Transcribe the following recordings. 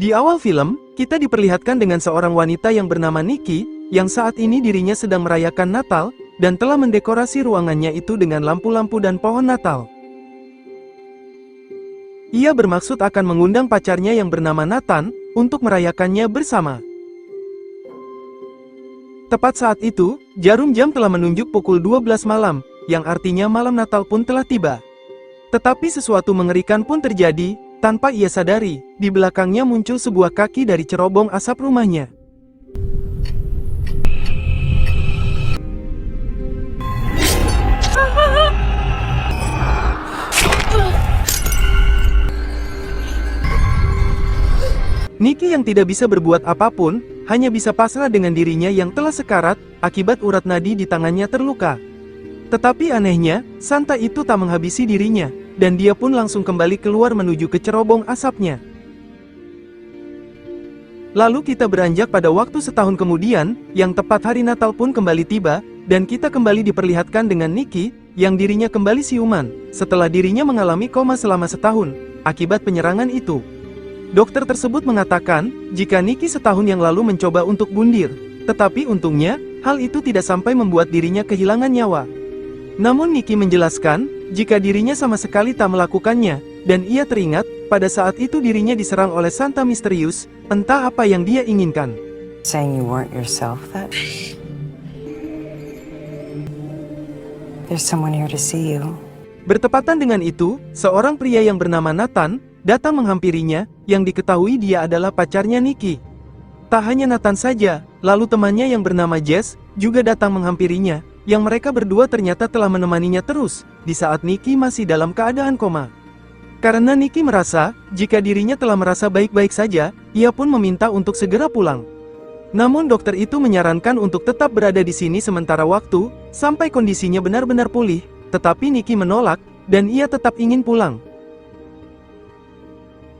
Di awal film, kita diperlihatkan dengan seorang wanita yang bernama Nikki, yang saat ini dirinya sedang merayakan Natal, dan telah mendekorasi ruangannya itu dengan lampu-lampu dan pohon Natal. Ia bermaksud akan mengundang pacarnya yang bernama Nathan, untuk merayakannya bersama. Tepat saat itu, jarum jam telah menunjuk pukul 12 malam, yang artinya malam Natal pun telah tiba. Tetapi sesuatu mengerikan pun terjadi, tanpa ia sadari, di belakangnya muncul sebuah kaki dari cerobong asap rumahnya. Nikki yang tidak bisa berbuat apapun, hanya bisa pasrah dengan dirinya yang telah sekarat, akibat urat nadi di tangannya terluka. Tetapi anehnya, Santa itu tak menghabisi dirinya, dan dia pun langsung kembali keluar menuju ke cerobong asapnya. Lalu kita beranjak pada waktu setahun kemudian, yang tepat hari Natal pun kembali tiba, dan kita kembali diperlihatkan dengan Nikki, yang dirinya kembali siuman, setelah dirinya mengalami koma selama setahun, akibat penyerangan itu. Dokter tersebut mengatakan, jika Nikki setahun yang lalu mencoba untuk bundir, tetapi untungnya, hal itu tidak sampai membuat dirinya kehilangan nyawa. Namun Nikki menjelaskan, jika dirinya sama sekali tak melakukannya, dan ia teringat, pada saat itu dirinya diserang oleh Santa misterius, entah apa yang dia inginkan. Saying you weren't yourself that? There's someone here to see you. Bertepatan dengan itu, seorang pria yang bernama Nathan, datang menghampirinya, yang diketahui dia adalah pacarnya Nikki. Tak hanya Nathan saja, lalu temannya yang bernama Jess, juga datang menghampirinya, yang mereka berdua ternyata telah menemaninya terus, di saat Nikki masih dalam keadaan koma. Karena Nikki merasa, jika dirinya telah merasa baik-baik saja, ia pun meminta untuk segera pulang. Namun dokter itu menyarankan untuk tetap berada di sini sementara waktu, sampai kondisinya benar-benar pulih, tetapi Nikki menolak, dan ia tetap ingin pulang.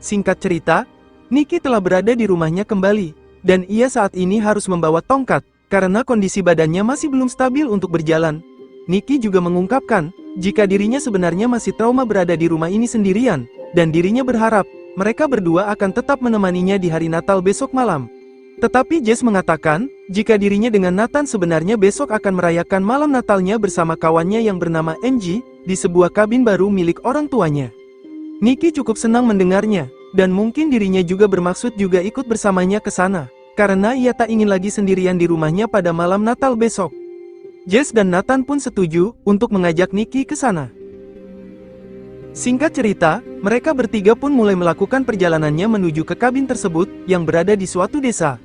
Singkat cerita, Nikki telah berada di rumahnya kembali, dan ia saat ini harus membawa tongkat, karena kondisi badannya masih belum stabil untuk berjalan. Nikki juga mengungkapkan, jika dirinya sebenarnya masih trauma berada di rumah ini sendirian, dan dirinya berharap, mereka berdua akan tetap menemaninya di hari Natal besok malam. Tetapi Jess mengatakan, jika dirinya dengan Nathan sebenarnya besok akan merayakan malam Natalnya bersama kawannya yang bernama Angie, di sebuah kabin baru milik orang tuanya. Nikki cukup senang mendengarnya, dan mungkin dirinya juga bermaksud juga ikut bersamanya ke sana. Karena ia tak ingin lagi sendirian di rumahnya pada malam Natal besok. Jess dan Nathan pun setuju untuk mengajak Nikki ke sana. Singkat cerita, mereka bertiga pun mulai melakukan perjalanannya menuju ke kabin tersebut yang berada di suatu desa.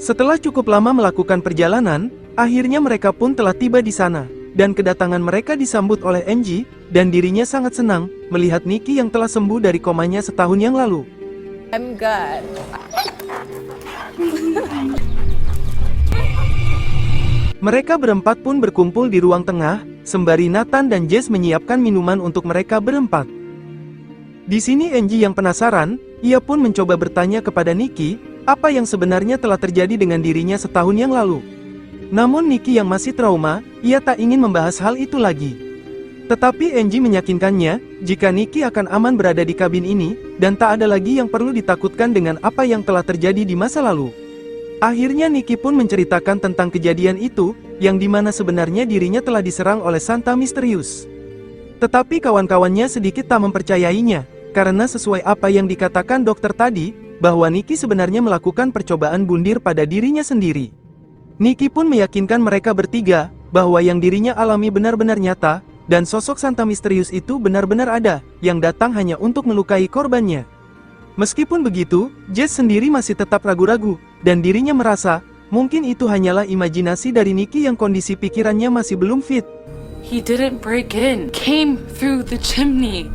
Setelah cukup lama melakukan perjalanan, akhirnya mereka pun telah tiba di sana, dan kedatangan mereka disambut oleh Angie, dan dirinya sangat senang melihat Nikki yang telah sembuh dari komanya setahun yang lalu. I'm good. Mereka berempat pun berkumpul di ruang tengah, sembari Nathan dan Jess menyiapkan minuman untuk mereka berempat. Di sini Angie yang penasaran, ia pun mencoba bertanya kepada Nikki, apa yang sebenarnya telah terjadi dengan dirinya setahun yang lalu. Namun Nikki yang masih trauma, ia tak ingin membahas hal itu lagi. Tetapi Angie meyakinkannya, jika Nikki akan aman berada di kabin ini, dan tak ada lagi yang perlu ditakutkan dengan apa yang telah terjadi di masa lalu. Akhirnya Nikki pun menceritakan tentang kejadian itu, yang dimana sebenarnya dirinya telah diserang oleh Santa misterius. Tetapi kawan-kawannya sedikit tak mempercayainya, karena sesuai apa yang dikatakan dokter tadi, bahwa Nikki sebenarnya melakukan percobaan bundir pada dirinya sendiri. Nikki pun meyakinkan mereka bertiga, bahwa yang dirinya alami benar-benar nyata, dan sosok Santa misterius itu benar-benar ada, yang datang hanya untuk melukai korbannya. Meskipun begitu, Jess sendiri masih tetap ragu-ragu, dan dirinya merasa, mungkin itu hanyalah imajinasi dari Nikki yang kondisi pikirannya masih belum fit. He didn't break in. Came through the chimney.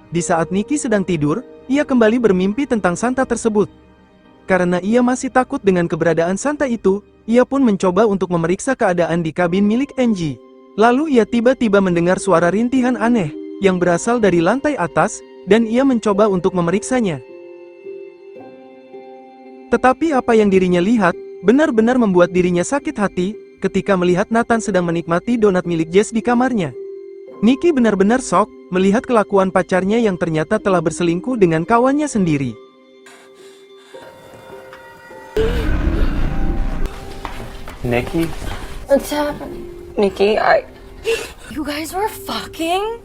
Di saat Nikki sedang tidur, ia kembali bermimpi tentang Santa tersebut. Karena ia masih takut dengan keberadaan Santa itu, ia pun mencoba untuk memeriksa keadaan di kabin milik Angie. Lalu ia tiba-tiba mendengar suara rintihan aneh, yang berasal dari lantai atas, dan ia mencoba untuk memeriksanya. Tetapi apa yang dirinya lihat, benar-benar membuat dirinya sakit hati, ketika melihat Nathan sedang menikmati donat milik Jess di kamarnya. Nikki benar-benar shock melihat kelakuan pacarnya yang ternyata telah berselingkuh dengan kawannya sendiri. Nikki? What's happening? Nikki, You guys were fucking?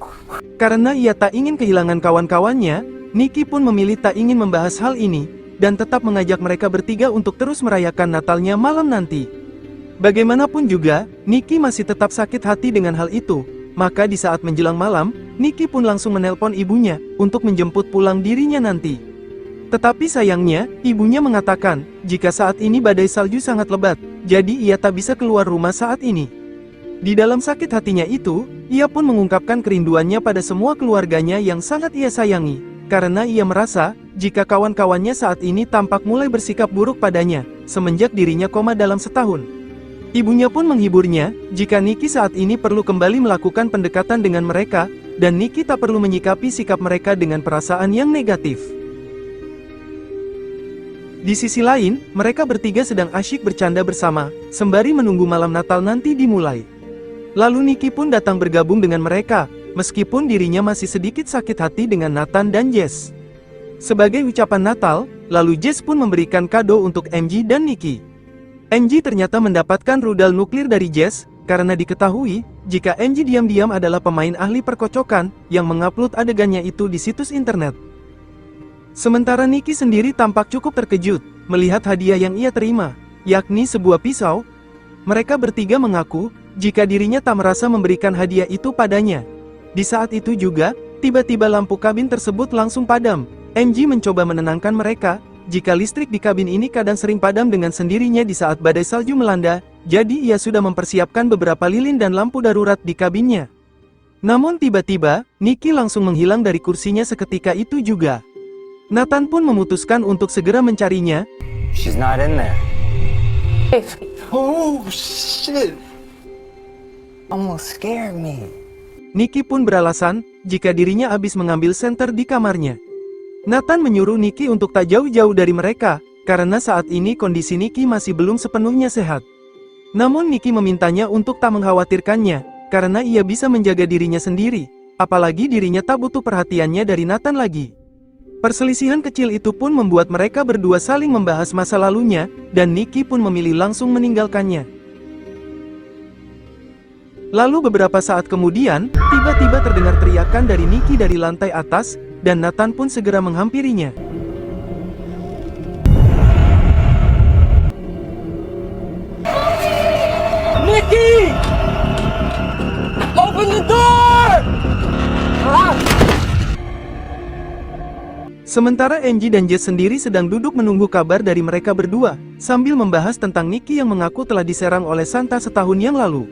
Karena ia tak ingin kehilangan kawan-kawannya, Nikki pun memilih tak ingin membahas hal ini, dan tetap mengajak mereka bertiga untuk terus merayakan Natalnya malam nanti. Bagaimanapun juga, Nikki masih tetap sakit hati dengan hal itu, maka di saat menjelang malam, Nikki pun langsung menelpon ibunya, untuk menjemput pulang dirinya nanti. Tetapi sayangnya, ibunya mengatakan, jika saat ini badai salju sangat lebat, jadi ia tak bisa keluar rumah saat ini. Di dalam sakit hatinya itu, ia pun mengungkapkan kerinduannya pada semua keluarganya yang sangat ia sayangi, karena ia merasa, jika kawan-kawannya saat ini tampak mulai bersikap buruk padanya, semenjak dirinya koma dalam setahun. Ibunya pun menghiburnya, jika Nikki saat ini perlu kembali melakukan pendekatan dengan mereka, dan Nikki tak perlu menyikapi sikap mereka dengan perasaan yang negatif. Di sisi lain, mereka bertiga sedang asyik bercanda bersama, sembari menunggu malam Natal nanti dimulai. Lalu Nikki pun datang bergabung dengan mereka, meskipun dirinya masih sedikit sakit hati dengan Nathan dan Jess. Sebagai ucapan Natal, lalu Jess pun memberikan kado untuk MJ dan Nikki. MJ ternyata mendapatkan rudal nuklir dari Jess, karena diketahui, jika MJ diam-diam adalah pemain ahli perkocokan, yang mengupload adegannya itu di situs internet. Sementara Nikki sendiri tampak cukup terkejut, melihat hadiah yang ia terima, yakni sebuah pisau. Mereka bertiga mengaku, jika dirinya tak merasa memberikan hadiah itu padanya. Di saat itu juga, tiba-tiba lampu kabin tersebut langsung padam. MJ mencoba menenangkan mereka, jika listrik di kabin ini kadang sering padam dengan sendirinya di saat badai salju melanda, jadi ia sudah mempersiapkan beberapa lilin dan lampu darurat di kabinnya. Namun tiba-tiba, Nikki langsung menghilang dari kursinya seketika itu juga. Nathan pun memutuskan untuk segera mencarinya. She's not in there. Oh, shit. almost scared me. Nikki pun beralasan, jika dirinya habis mengambil senter di kamarnya. Nathan menyuruh Nikki untuk tak jauh-jauh dari mereka, karena saat ini kondisi Nikki masih belum sepenuhnya sehat. Namun Nikki memintanya untuk tak mengkhawatirkannya, karena ia bisa menjaga dirinya sendiri, apalagi dirinya tak butuh perhatiannya dari Nathan lagi. Perselisihan kecil itu pun membuat mereka berdua saling membahas masa lalunya, dan Nikki pun memilih langsung meninggalkannya. Lalu beberapa saat kemudian, tiba-tiba terdengar teriakan dari Nikki dari lantai atas, dan Nathan pun segera menghampirinya. Nikki! Open the door! Sementara Angie dan Jess sendiri sedang duduk menunggu kabar dari mereka berdua, sambil membahas tentang Nikki yang mengaku telah diserang oleh Santa setahun yang lalu.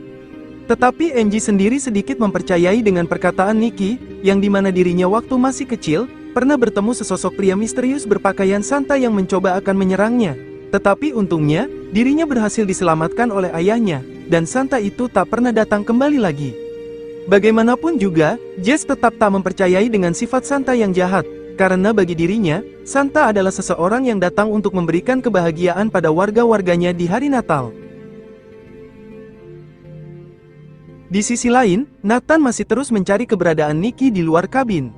Tetapi Angie sendiri sedikit mempercayai dengan perkataan Nikki, yang dimana dirinya waktu masih kecil, pernah bertemu sesosok pria misterius berpakaian Santa yang mencoba akan menyerangnya. Tetapi untungnya, dirinya berhasil diselamatkan oleh ayahnya, dan Santa itu tak pernah datang kembali lagi. Bagaimanapun juga, Jess tetap tak mempercayai dengan sifat Santa yang jahat, karena bagi dirinya, Santa adalah seseorang yang datang untuk memberikan kebahagiaan pada warga-warganya di hari Natal. Di sisi lain, Nathan masih terus mencari keberadaan Nikki di luar kabin.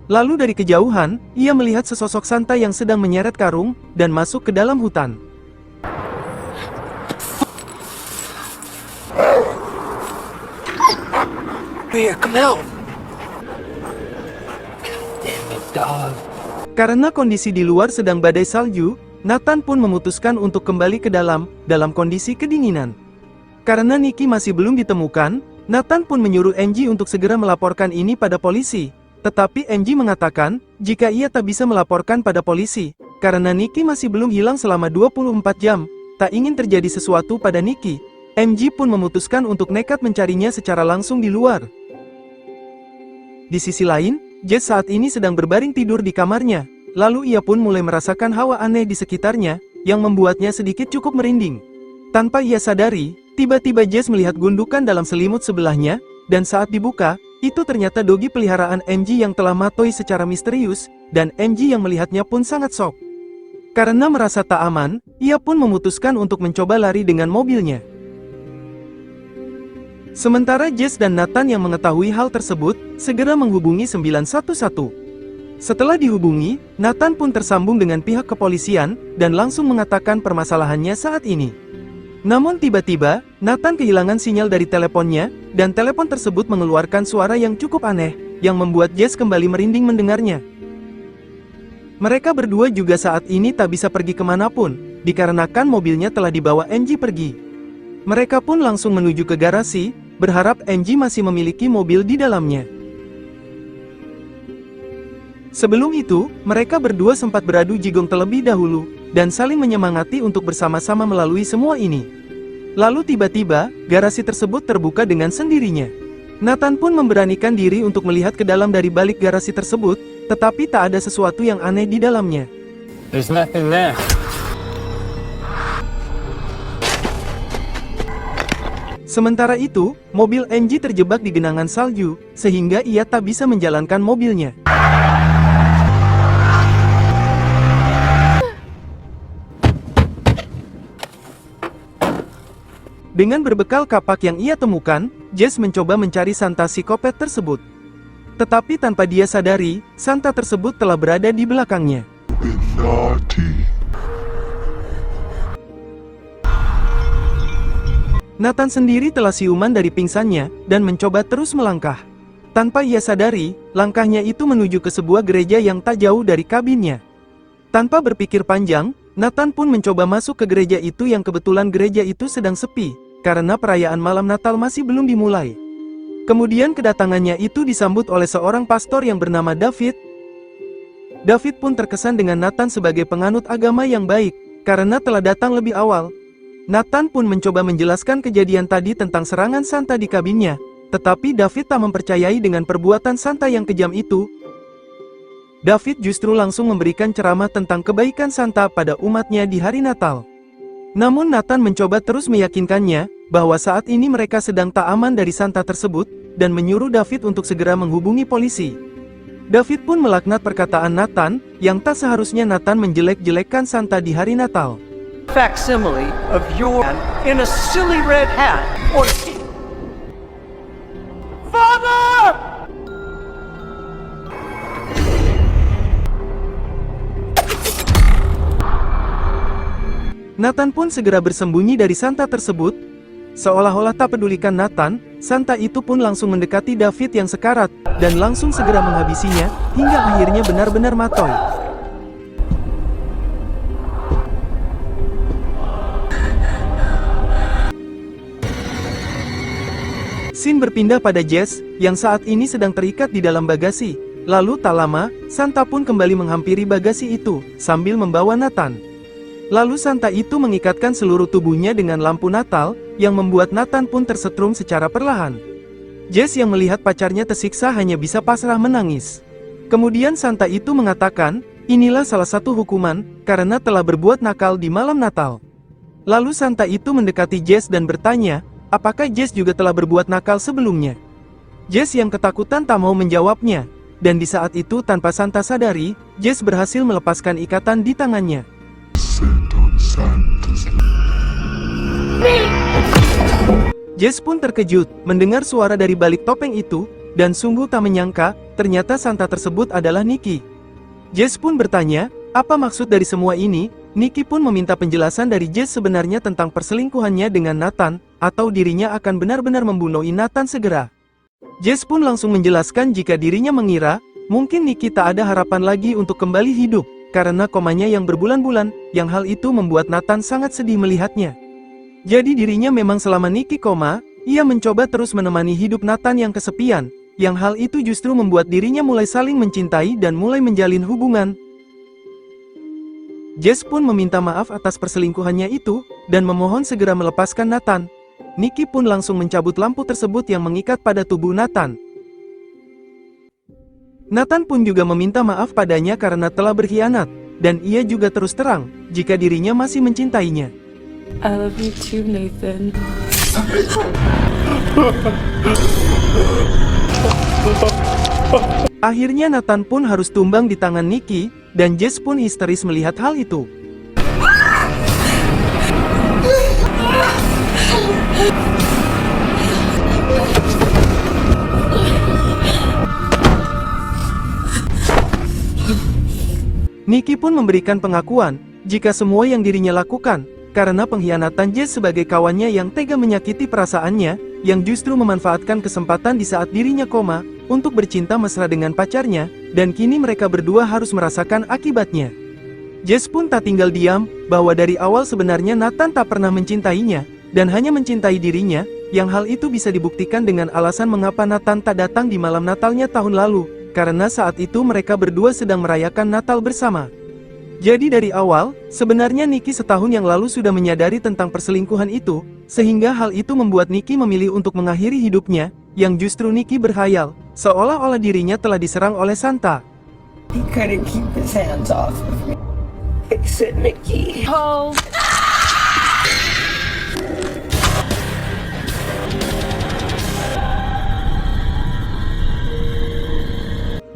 Lalu dari kejauhan, ia melihat sesosok Santa yang sedang menyeret karung, dan masuk ke dalam hutan. Here, come out! Damn it, dog. Karena kondisi di luar sedang badai salju, Nathan pun memutuskan untuk kembali ke dalam kondisi kedinginan. Karena Nikki masih belum ditemukan, Nathan pun menyuruh Angie untuk segera melaporkan ini pada polisi. Tetapi Angie mengatakan, jika ia tak bisa melaporkan pada polisi, karena Nikki masih belum hilang selama 24 jam, tak ingin terjadi sesuatu pada Nikki. Angie pun memutuskan untuk nekat mencarinya secara langsung di luar. Di sisi lain, Jess saat ini sedang berbaring tidur di kamarnya, lalu ia pun mulai merasakan hawa aneh di sekitarnya, yang membuatnya sedikit cukup merinding. Tanpa ia sadari, tiba-tiba Jess melihat gundukan dalam selimut sebelahnya, dan saat dibuka, itu ternyata dogi peliharaan Angie yang telah mati secara misterius, dan Angie yang melihatnya pun sangat shock. Karena merasa tak aman, ia pun memutuskan untuk mencoba lari dengan mobilnya. Sementara Jess dan Nathan yang mengetahui hal tersebut, segera menghubungi 911. Setelah dihubungi, Nathan pun tersambung dengan pihak kepolisian, dan langsung mengatakan permasalahannya saat ini. Namun tiba-tiba, Nathan kehilangan sinyal dari teleponnya, dan telepon tersebut mengeluarkan suara yang cukup aneh, yang membuat Jess kembali merinding mendengarnya. Mereka berdua juga saat ini tak bisa pergi kemanapun, dikarenakan mobilnya telah dibawa Angie pergi. Mereka pun langsung menuju ke garasi, berharap Angie masih memiliki mobil di dalamnya. Sebelum itu, mereka berdua sempat beradu jigong terlebih dahulu, dan saling menyemangati untuk bersama-sama melalui semua ini. Lalu tiba-tiba, garasi tersebut terbuka dengan sendirinya. Nathan pun memberanikan diri untuk melihat ke dalam dari balik garasi tersebut, tetapi tak ada sesuatu yang aneh di dalamnya. There's nothing there. Sementara itu, mobil Angie terjebak di genangan salju, sehingga ia tak bisa menjalankan mobilnya. Dengan berbekal kapak yang ia temukan, Jess mencoba mencari Santa psikopat tersebut. Tetapi tanpa dia sadari, Santa tersebut telah berada di belakangnya. Nathan sendiri telah siuman dari pingsannya, dan mencoba terus melangkah. Tanpa ia sadari, langkahnya itu menuju ke sebuah gereja yang tak jauh dari kabinnya. Tanpa berpikir panjang, Nathan pun mencoba masuk ke gereja itu yang kebetulan gereja itu sedang sepi, karena perayaan malam Natal masih belum dimulai. Kemudian kedatangannya itu disambut oleh seorang pastor yang bernama David. David pun terkesan dengan Nathan sebagai penganut agama yang baik, karena telah datang lebih awal. Nathan pun mencoba menjelaskan kejadian tadi tentang serangan Santa di kabinnya, tetapi David tak mempercayai dengan perbuatan Santa yang kejam itu. David justru langsung memberikan ceramah tentang kebaikan Santa pada umatnya di hari Natal. Namun Nathan mencoba terus meyakinkannya, bahwa saat ini mereka sedang tak aman dari Santa tersebut, dan menyuruh David untuk segera menghubungi polisi. David pun melaknat perkataan Nathan, yang tak seharusnya Nathan menjelek-jelekkan Santa di hari Natal. Facsimile of your man in a silly red hat or... Father! Nathan pun segera bersembunyi dari Santa tersebut. Seolah-olah tak pedulikan Nathan, Santa itu pun langsung mendekati David yang sekarat, dan langsung segera menghabisinya, hingga akhirnya benar-benar matoy. Scene berpindah pada Jess, yang saat ini sedang terikat di dalam bagasi. Lalu tak lama, Santa pun kembali menghampiri bagasi itu, sambil membawa Nathan. Lalu Santa itu mengikatkan seluruh tubuhnya dengan lampu Natal, yang membuat Nathan pun tersetrum secara perlahan. Jess yang melihat pacarnya tersiksa hanya bisa pasrah menangis. Kemudian Santa itu mengatakan, inilah salah satu hukuman, karena telah berbuat nakal di malam Natal. Lalu Santa itu mendekati Jess dan bertanya, apakah Jess juga telah berbuat nakal sebelumnya? Jess yang ketakutan tak mau menjawabnya, dan di saat itu tanpa Santa sadari, Jess berhasil melepaskan ikatan di tangannya. Jess pun terkejut mendengar suara dari balik topeng itu, dan sungguh tak menyangka, ternyata Santa tersebut adalah Nikki. Jess pun bertanya, apa maksud dari semua ini? Nikki pun meminta penjelasan dari Jess sebenarnya tentang perselingkuhannya dengan Nathan, atau dirinya akan benar-benar membunuh Nathan segera. Jess pun langsung menjelaskan jika dirinya mengira, mungkin Nikki tak ada harapan lagi untuk kembali hidup, karena komanya yang berbulan-bulan, yang hal itu membuat Nathan sangat sedih melihatnya. Jadi dirinya memang selama Nikki koma, ia mencoba terus menemani hidup Nathan yang kesepian, yang hal itu justru membuat dirinya mulai saling mencintai dan mulai menjalin hubungan. Jess pun meminta maaf atas perselingkuhannya itu, dan memohon segera melepaskan Nathan. Nikki pun langsung mencabut lampu tersebut yang mengikat pada tubuh Nathan. Nathan pun juga meminta maaf padanya karena telah berkhianat, dan ia juga terus terang, jika dirinya masih mencintainya. I love you too, Nathan. Akhirnya Nathan pun harus tumbang di tangan Nikki, dan Jess pun histeris melihat hal itu. Nicky pun memberikan pengakuan, jika semua yang dirinya lakukan, karena pengkhianatan Jess sebagai kawannya yang tega menyakiti perasaannya, yang justru memanfaatkan kesempatan di saat dirinya koma, untuk bercinta mesra dengan pacarnya, dan kini mereka berdua harus merasakan akibatnya. Jess pun tak tinggal diam, bahwa dari awal sebenarnya Nathan tak pernah mencintainya, dan hanya mencintai dirinya, yang hal itu bisa dibuktikan dengan alasan mengapa Nathan tak datang di malam Natalnya tahun lalu, karena saat itu mereka berdua sedang merayakan Natal bersama. Jadi dari awal, sebenarnya Nicky setahun yang lalu sudah menyadari tentang perselingkuhan itu, sehingga hal itu membuat Nicky memilih untuk mengakhiri hidupnya, yang justru Nicky berkhayal, seolah-olah dirinya telah diserang oleh Santa. He couldn't keep his hands off of me. Fix it, Nicky. Oh.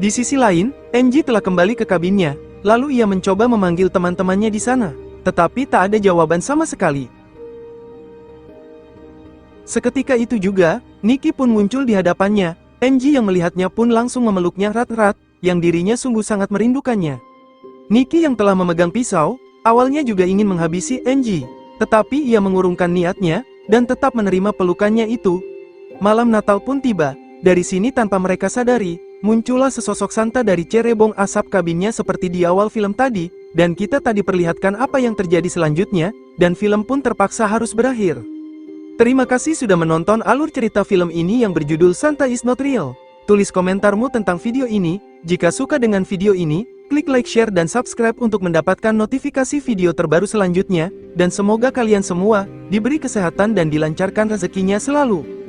Di sisi lain, MJ telah kembali ke kabinnya, lalu ia mencoba memanggil teman-temannya di sana, tetapi tak ada jawaban sama sekali. Seketika itu juga, Nicky pun muncul di hadapannya. MJ yang melihatnya pun langsung memeluknya erat-erat, yang dirinya sungguh sangat merindukannya. Nicky yang telah memegang pisau, awalnya juga ingin menghabisi MJ, tetapi ia mengurungkan niatnya, dan tetap menerima pelukannya itu. Malam Natal pun tiba, dari sini tanpa mereka sadari, muncullah sesosok Santa dari cerebong asap kabinnya seperti di awal film tadi, dan kita tadi perlihatkan apa yang terjadi selanjutnya, dan film pun terpaksa harus berakhir. Terima kasih sudah menonton alur cerita film ini yang berjudul Santa is Not Real. Tulis komentarmu tentang video ini. Jika suka dengan video ini, klik like, share, dan subscribe untuk mendapatkan notifikasi video terbaru selanjutnya. Dan semoga kalian semua diberi kesehatan dan dilancarkan rezekinya selalu.